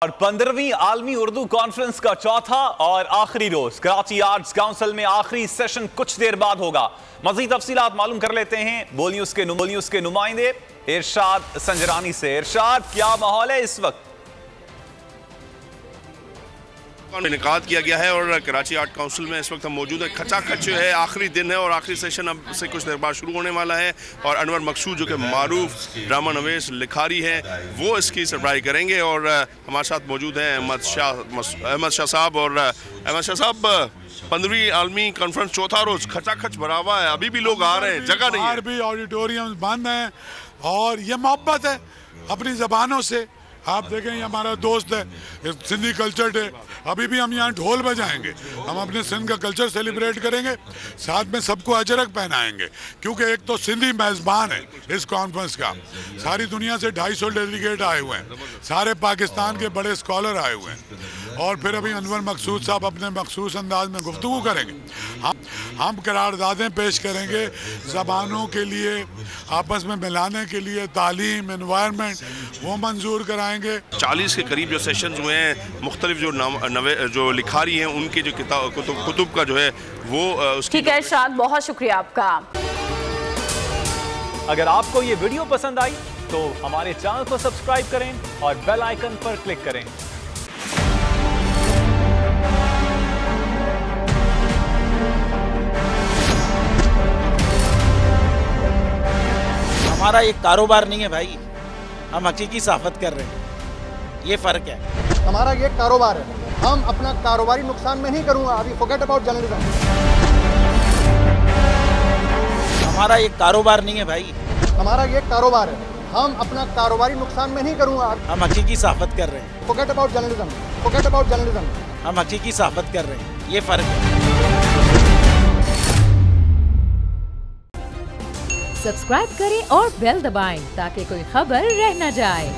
और 15वीं आलमी उर्दू कॉन्फ्रेंस का चौथा और आखिरी रोज कराची आर्ट्स काउंसिल में आखिरी सेशन कुछ देर बाद होगा। मजीद तफसीलात मालूम कर लेते हैं बोल न्यूज़ के नुमाइंदे इरशाद संजरानी से। इरशाद, क्या माहौल है इस वक्त? इनेकाद किया गया है और कराची आर्ट काउंसिल में इस वक्त हम मौजूद हैं। खचाखच जो है आखिरी दिन है और आखिरी सेशन अब से कुछ देर बाद शुरू होने वाला है और अनवर मकसूद जो कि मारूफ ड्रामा नवीस लिखारी हैं वो इसकी सरबराही करेंगे और हमारे साथ मौजूद हैं अहमद शाह साहब। और अहमद शाह साहब, 15वीं आलमी कॉन्फ्रेंस चौथा रोज खचाखच भरा हुआ है, अभी भी लोग आ रहे हैं, जगह नहीं है, भी ऑडिटोरियम बंद हैं और ये मोहब्बत है अपनी ज़बानों से। आप देखें ये हमारा दोस्त है सिंधी कल्चर डे, अभी भी हम यहाँ ढोल बजाएंगे, हम अपने सिंध का कल्चर सेलिब्रेट करेंगे, साथ में सबको अजरक पहनाएंगे क्योंकि एक तो सिंधी मेज़बान है इस कॉन्फ्रेंस का। सारी दुनिया से 250 डेलीगेट आए हुए हैं, सारे पाकिस्तान के बड़े स्कॉलर आए हुए हैं और फिर अभी अनवर मकसूद साहब अपने मखसूस अंदाज में गुफ्तगू करेंगे। हम करारदादें पेश करेंगे ज़बानों के लिए, आपस में मिलाने के लिए, तालीम, एनवायरनमेंट वो मंजूर कराएंगे। 40 के करीब जो सेशंस हुए हैं, मुख्तलिफ जो लिखारी हैं उनके जो कुतुब का जो है वो उसकी। ठीक है इरशाद, बहुत शुक्रिया आपका। अगर आपको ये वीडियो पसंद आई तो हमारे चैनल को सब्सक्राइब करें और बेल आइकन पर क्लिक करें। हमारा एक कारोबार नहीं है भाई, हम हकीकी सहाफत कर रहे हैं, ये फर्क है। हमारा ये कारोबार है, हम अपना कारोबारी नुकसान में नहीं करूंगा। अभी फॉरगेट अबाउट जर्नलिज्म। हमारा एक कारोबार नहीं है भाई, हमारा ये कारोबार है, हम अपना कारोबारी नुकसान में नहीं करूंगा। हम हकीकी सहाफत कर रहे हैं। Forget about journalism, forget about journalism. हम हकीकी सहाफत कर रहे हैं, ये फर्क है। सब्सक्राइब करें और बेल दबाएं ताकि कोई खबर रह न जाए।